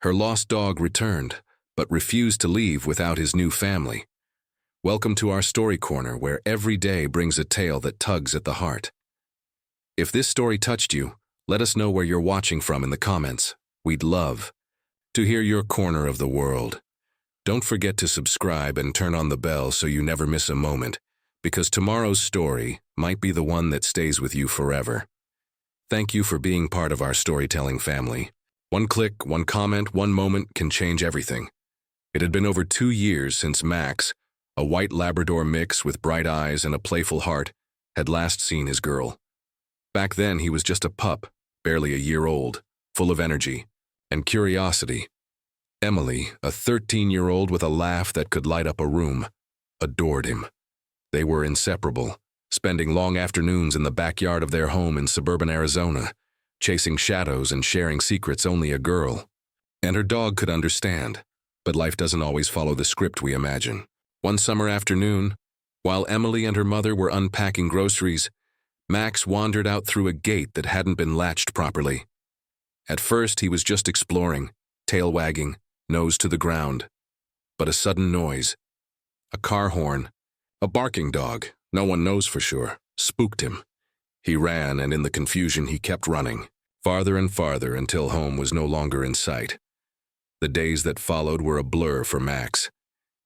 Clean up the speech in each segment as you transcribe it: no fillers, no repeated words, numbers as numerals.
Her lost dog returned, but refused to leave without his new family. Welcome to our story corner, where every day brings a tale that tugs at the heart. If this story touched you, let us know where you're watching from in the comments. We'd love to hear your corner of the world. Don't forget to subscribe and turn on the bell so you never miss a moment, because tomorrow's story might be the one that stays with you forever. Thank you for being part of our storytelling family. One click, one comment, one moment can change everything. It had been over 2 years since Max, a white Labrador mix with bright eyes and a playful heart, had last seen his girl. Back then he was just a pup, barely a year old, full of energy and curiosity. Emily, a 13-year-old with a laugh that could light up a room, adored him. They were inseparable, spending long afternoons in the backyard of their home in suburban Arizona, chasing shadows and sharing secrets only a girl and her dog could understand. But life doesn't always follow the script we imagine. One summer afternoon, while Emily and her mother were unpacking groceries, Max wandered out through a gate that hadn't been latched properly. At first, he was just exploring, tail wagging, nose to the ground. But a sudden noise, a car horn, a barking dog, no one knows for sure, spooked him. He ran, and in the confusion he kept running, farther and farther until home was no longer in sight. The days that followed were a blur for Max.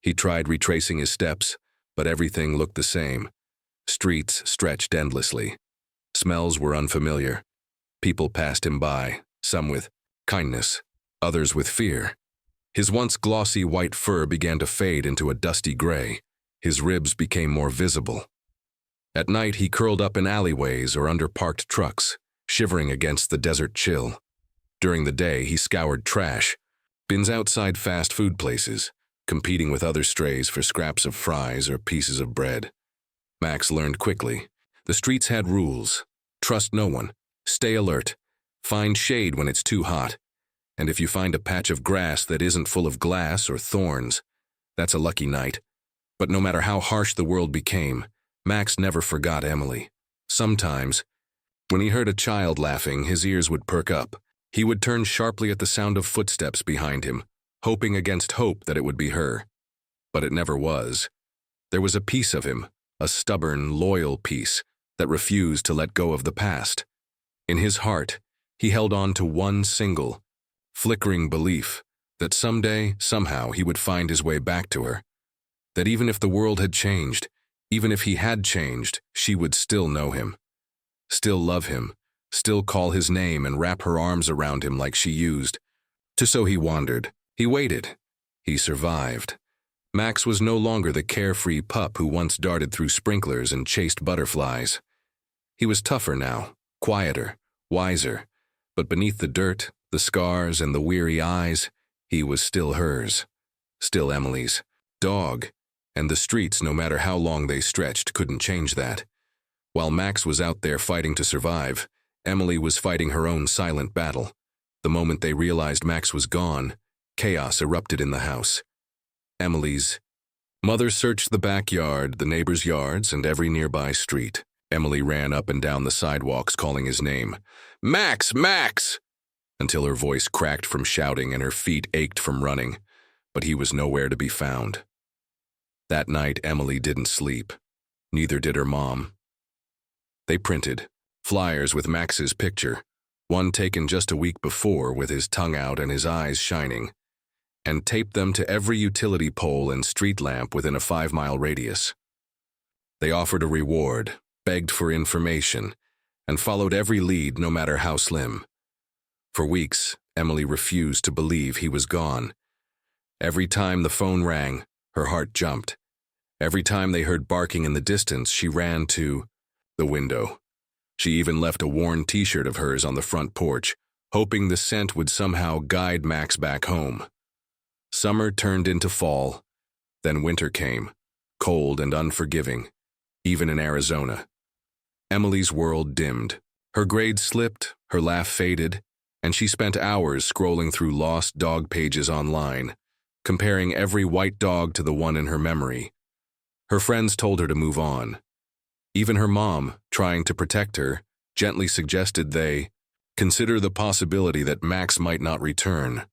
He tried retracing his steps, but everything looked the same. Streets stretched endlessly. Smells were unfamiliar. People passed him by, some with kindness, others with fear. His once glossy white fur began to fade into a dusty gray. His ribs became more visible. At night he curled up in alleyways or under parked trucks, shivering against the desert chill. During the day he scoured trash, bins outside fast food places, competing with other strays for scraps of fries or pieces of bread. Max learned quickly. The streets had rules. Trust no one. Stay alert. Find shade when it's too hot. And if you find a patch of grass that isn't full of glass or thorns, that's a lucky night. But no matter how harsh the world became, Max never forgot Emily. Sometimes, when he heard a child laughing, his ears would perk up. He would turn sharply at the sound of footsteps behind him, hoping against hope that it would be her. But it never was. There was a piece of him, a stubborn, loyal piece, that refused to let go of the past. In his heart, he held on to one single, flickering belief that someday, somehow, he would find his way back to her. That even if the world had changed, even if he had changed, she would still know him, still love him, still call his name and wrap her arms around him like she used to. So he wandered. He waited. He survived. Max was no longer the carefree pup who once darted through sprinklers and chased butterflies. He was tougher now, quieter, wiser, but beneath the dirt, the scars, and the weary eyes, he was still hers, still Emily's. Dog, and the streets, no matter how long they stretched, couldn't change that. While Max was out there fighting to survive, Emily was fighting her own silent battle. The moment they realized Max was gone, chaos erupted in the house. Emily's mother searched the backyard, the neighbors' yards, and every nearby street. Emily ran up and down the sidewalks calling his name. "Max! Max!" until her voice cracked from shouting and her feet ached from running, but he was nowhere to be found. That night, Emily didn't sleep. Neither did her mom. They printed flyers with Max's picture, one taken just a week before with his tongue out and his eyes shining, and taped them to every utility pole and street lamp within a 5-mile radius. They offered a reward, begged for information, and followed every lead, no matter how slim. For weeks, Emily refused to believe he was gone. Every time the phone rang, her heart jumped. Every time they heard barking in the distance, she ran to the window. She even left a worn t-shirt of hers on the front porch, hoping the scent would somehow guide Max back home. Summer turned into fall. Then winter came, cold and unforgiving, even in Arizona. Emily's world dimmed. Her grades slipped, her laugh faded, and she spent hours scrolling through lost dog pages online, comparing every white dog to the one in her memory. Her friends told her to move on. Even her mom, trying to protect her, gently suggested they consider the possibility that Max might not return.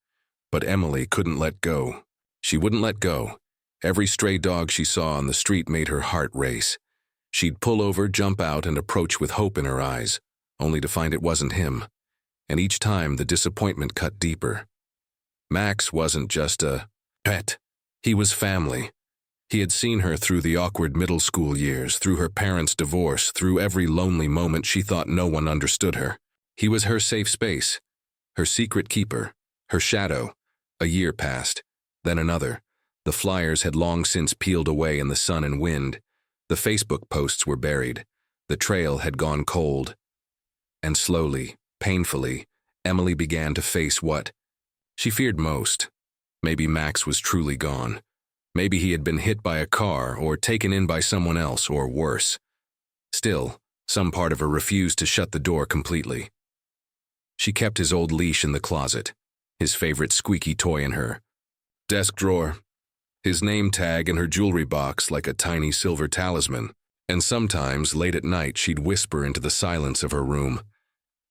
But Emily couldn't let go. She wouldn't let go. Every stray dog she saw on the street made her heart race. She'd pull over, jump out, and approach with hope in her eyes, only to find it wasn't him. And each time the disappointment cut deeper. Max wasn't just a pet. He was family. He had seen her through the awkward middle school years, through her parents' divorce, through every lonely moment she thought no one understood her. He was her safe space, her secret keeper, her shadow. A year passed, then another. The flyers had long since peeled away in the sun and wind. The Facebook posts were buried. The trail had gone cold. And slowly, painfully, Emily began to face what she feared most. Maybe Max was truly gone. Maybe he had been hit by a car or taken in by someone else, or worse. Still, some part of her refused to shut the door completely. She kept his old leash in the closet, his favorite squeaky toy in her desk drawer, his name tag in her jewelry box like a tiny silver talisman, and sometimes, late at night, she'd whisper into the silence of her room,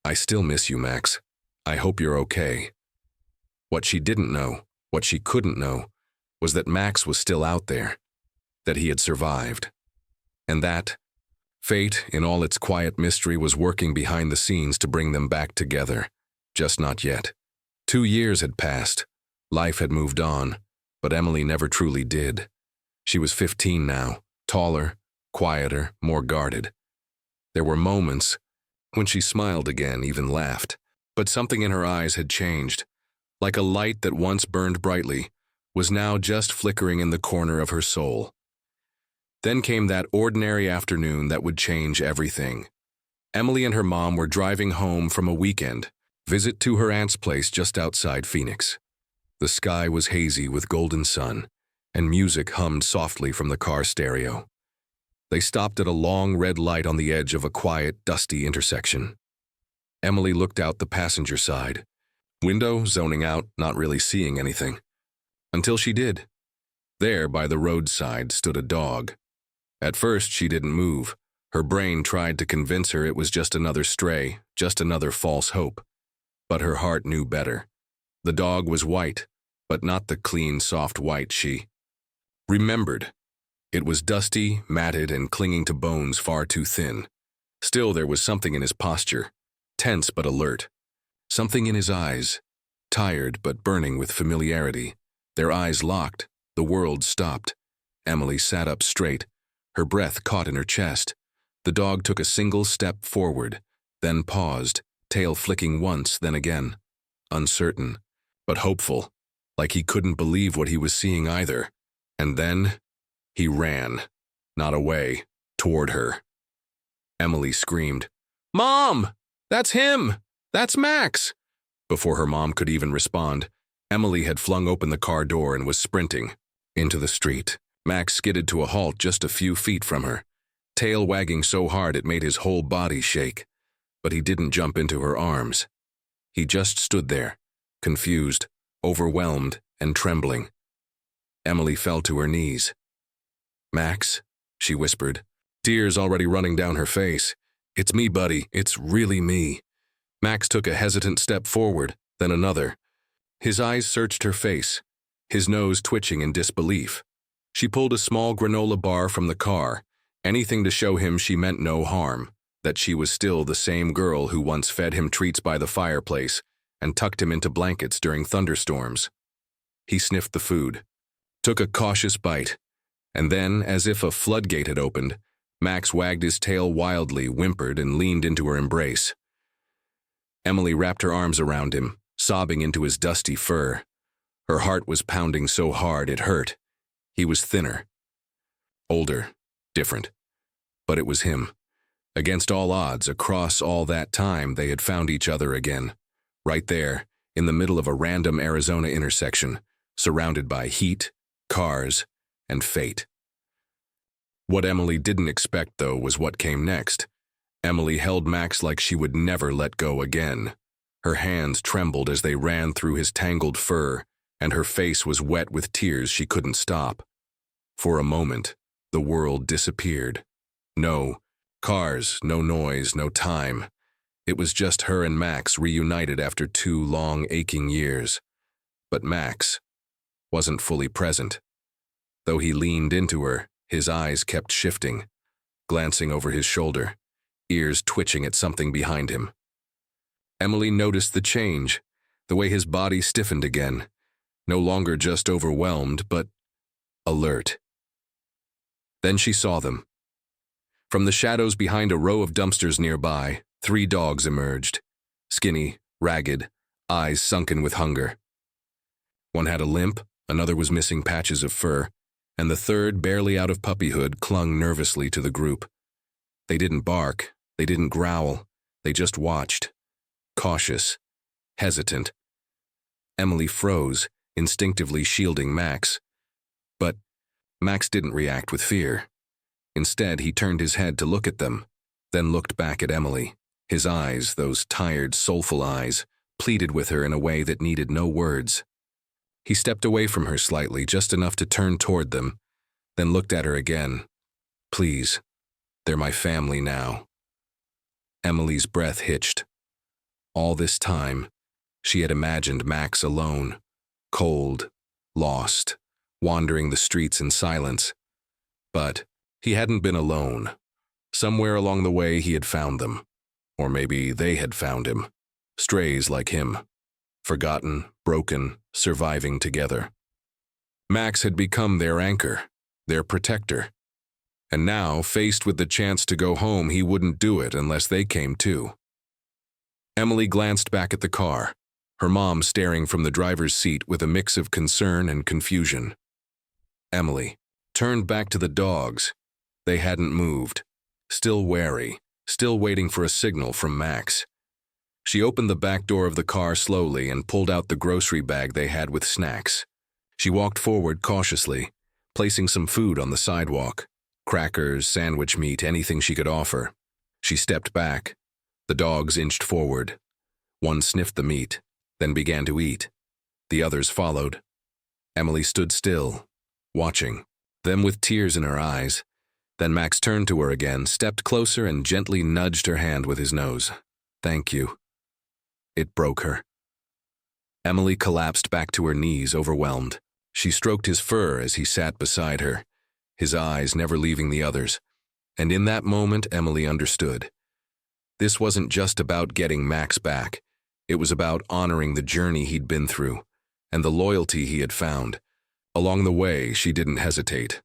"I still miss you, Max. I hope you're okay." What she didn't know, what she couldn't know, was that Max was still out there, that he had survived, and that fate, in all its quiet mystery, was working behind the scenes to bring them back together, just not yet. 2 years had passed. Life had moved on, but Emily never truly did. She was 15 now, taller, quieter, more guarded. There were moments when she smiled again, even laughed, but something in her eyes had changed. Like a light that once burned brightly, was now just flickering in the corner of her soul. Then came that ordinary afternoon that would change everything. Emily and her mom were driving home from a weekend visit to her aunt's place just outside Phoenix. The sky was hazy with golden sun, and music hummed softly from the car stereo. They stopped at a long red light on the edge of a quiet, dusty intersection. Emily looked out the passenger side window, zoning out, not really seeing anything. Until she did. There, by the roadside, stood a dog. At first, she didn't move. Her brain tried to convince her it was just another stray, just another false hope. But her heart knew better. The dog was white, but not the clean, soft white she remembered. It was dusty, matted, and clinging to bones far too thin. Still, there was something in his posture, tense but alert. Something in his eyes, tired but burning with familiarity. Their eyes locked. The world stopped. Emily sat up straight, her breath caught in her chest. The dog took a single step forward, then paused, tail flicking once, then again. Uncertain, but hopeful, like he couldn't believe what he was seeing either. And then he ran, not away, toward her. Emily screamed, "Mom! That's him! That's Max!" Before her mom could even respond, Emily had flung open the car door and was sprinting into the street. Max skidded to a halt just a few feet from her, tail wagging so hard it made his whole body shake. But he didn't jump into her arms. He just stood there, confused, overwhelmed, and trembling. Emily fell to her knees. "Max," she whispered, tears already running down her face. "It's me, buddy. It's really me." Max took a hesitant step forward, then another. His eyes searched her face, his nose twitching in disbelief. She pulled a small granola bar from the car, anything to show him she meant no harm, that she was still the same girl who once fed him treats by the fireplace and tucked him into blankets during thunderstorms. He sniffed the food, took a cautious bite, and then, as if a floodgate had opened, Max wagged his tail wildly, whimpered, and leaned into her embrace. Emily wrapped her arms around him, sobbing into his dusty fur. Her heart was pounding so hard it hurt. He was thinner, older, different. But it was him. Against all odds, across all that time, they had found each other again. Right there, in the middle of a random Arizona intersection, surrounded by heat, cars, and fate. What Emily didn't expect, though, was what came next. Emily held Max like she would never let go again. Her hands trembled as they ran through his tangled fur, and her face was wet with tears she couldn't stop. For a moment, the world disappeared. No cars, no noise, no time. It was just her and Max reunited after 2 long, aching years. But Max wasn't fully present. Though he leaned into her, his eyes kept shifting, glancing over his shoulder, ears twitching at something behind him. Emily noticed the change, the way his body stiffened again, no longer just overwhelmed, but alert. Then she saw them. From the shadows behind a row of dumpsters nearby, 3 dogs emerged, skinny, ragged, eyes sunken with hunger. One had a limp, another was missing patches of fur, and the third, barely out of puppyhood, clung nervously to the group. They didn't bark, they didn't growl, they just watched, cautious, hesitant. Emily froze, instinctively shielding Max. But Max didn't react with fear. Instead, he turned his head to look at them, then looked back at Emily. His eyes, those tired, soulful eyes, pleaded with her in a way that needed no words. He stepped away from her slightly, just enough to turn toward them, then looked at her again. Please, they're my family now. Emily's breath hitched. All this time, she had imagined Max alone, cold, lost, wandering the streets in silence. But he hadn't been alone. Somewhere along the way he had found them. Or maybe they had found him. Strays like him. Forgotten, broken, surviving together. Max had become their anchor, their protector. And now, faced with the chance to go home, he wouldn't do it unless they came too. Emily glanced back at the car, her mom staring from the driver's seat with a mix of concern and confusion. Emily turned back to the dogs. They hadn't moved, still wary, still waiting for a signal from Max. She opened the back door of the car slowly and pulled out the grocery bag they had with snacks. She walked forward cautiously, placing some food on the sidewalk. Crackers, sandwich meat, anything she could offer. She stepped back. The dogs inched forward. One sniffed the meat, then began to eat. The others followed. Emily stood still, watching, them with tears in her eyes. Then Max turned to her again, stepped closer, and gently nudged her hand with his nose. Thank you. It broke her. Emily collapsed back to her knees, overwhelmed. She stroked his fur as he sat beside her, his eyes never leaving the others. And in that moment, Emily understood. This wasn't just about getting Max back. It was about honoring the journey he'd been through, and the loyalty he had found. Along the way, she didn't hesitate.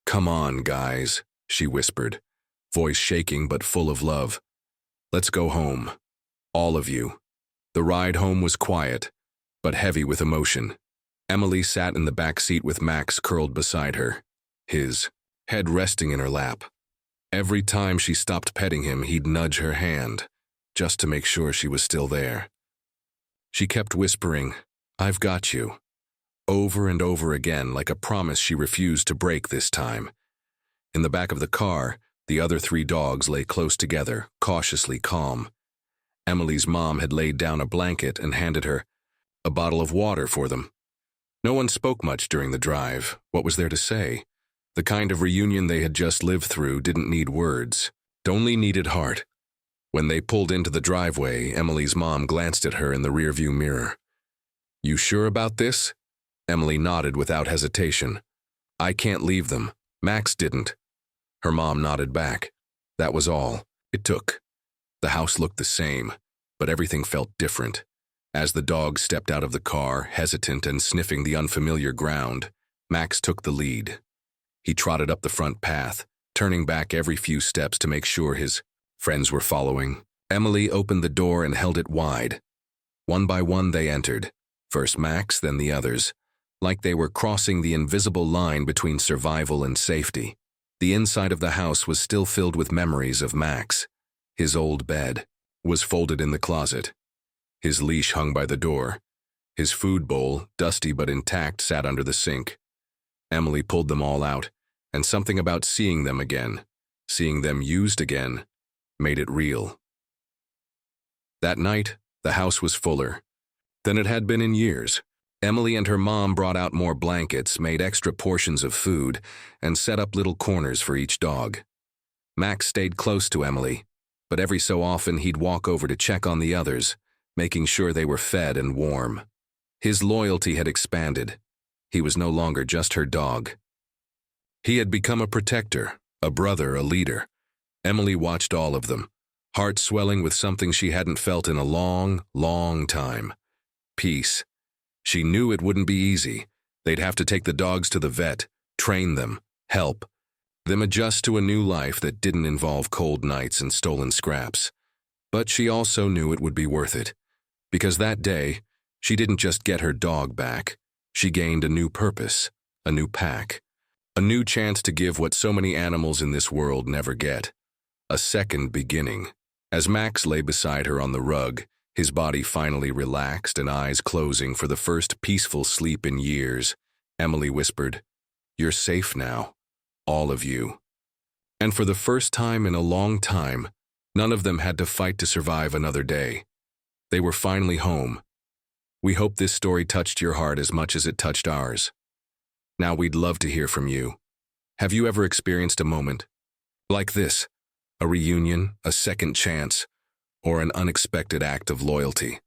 Come on, guys, she whispered, voice shaking but full of love. Let's go home. All of you. The ride home was quiet, but heavy with emotion. Emily sat in the back seat with Max curled beside her, his head resting in her lap. Every time she stopped petting him, he'd nudge her hand, just to make sure she was still there. She kept whispering, "I've got you," over and over again, like a promise she refused to break this time. In the back of the car, the other 3 dogs lay close together, cautiously calm. Emily's mom had laid down a blanket and handed her a bottle of water for them. No one spoke much during the drive. What was there to say? The kind of reunion they had just lived through didn't need words. It only needed heart. When they pulled into the driveway, Emily's mom glanced at her in the rearview mirror. You sure about this? Emily nodded without hesitation. I can't leave them. Max didn't. Her mom nodded back. That was all it took. The house looked the same, but everything felt different. As the dogs stepped out of the car, hesitant and sniffing the unfamiliar ground, Max took the lead. He trotted up the front path, turning back every few steps to make sure his friends were following. Emily opened the door and held it wide. One by one they entered, first Max, then the others, like they were crossing the invisible line between survival and safety. The inside of the house was still filled with memories of Max. His old bed was folded in the closet. His leash hung by the door. His food bowl, dusty but intact, sat under the sink. Emily pulled them all out, and something about seeing them again, seeing them used again, made it real. That night, the house was fuller than it had been in years. Emily and her mom brought out more blankets, made extra portions of food, and set up little corners for each dog. Max stayed close to Emily, but every so often he'd walk over to check on the others, making sure they were fed and warm. His loyalty had expanded. He was no longer just her dog. He had become a protector, a brother, a leader. Emily watched all of them, heart swelling with something she hadn't felt in a long, long time. Peace. She knew it wouldn't be easy. They'd have to take the dogs to the vet, train them, help them adjust to a new life that didn't involve cold nights and stolen scraps. But she also knew it would be worth it. Because that day, she didn't just get her dog back. She gained a new purpose, a new pack, a new chance to give what so many animals in this world never get. A second beginning. As Max lay beside her on the rug, his body finally relaxed and eyes closing for the first peaceful sleep in years, Emily whispered, "You're safe now, all of you." And for the first time in a long time, none of them had to fight to survive another day. They were finally home. We hope this story touched your heart as much as it touched ours. Now we'd love to hear from you. Have you ever experienced a moment like this? A reunion, a second chance, or an unexpected act of loyalty?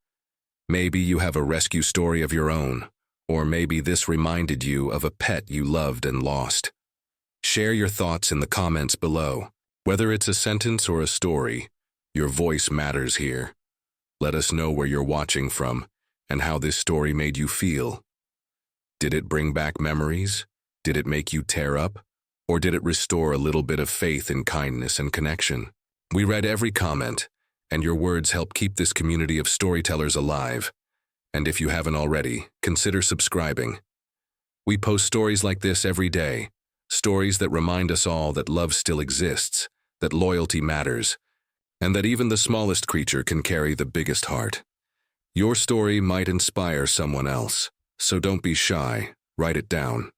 Maybe you have a rescue story of your own, or maybe this reminded you of a pet you loved and lost. Share your thoughts in the comments below. Whether it's a sentence or a story, your voice matters here. Let us know where you're watching from and how this story made you feel. Did it bring back memories? Did it make you tear up? Or did it restore a little bit of faith in kindness and connection? We read every comment, and your words help keep this community of storytellers alive. And if you haven't already, consider subscribing. We post stories like this every day, stories that remind us all that love still exists, that loyalty matters, and that even the smallest creature can carry the biggest heart. Your story might inspire someone else, so don't be shy, write it down.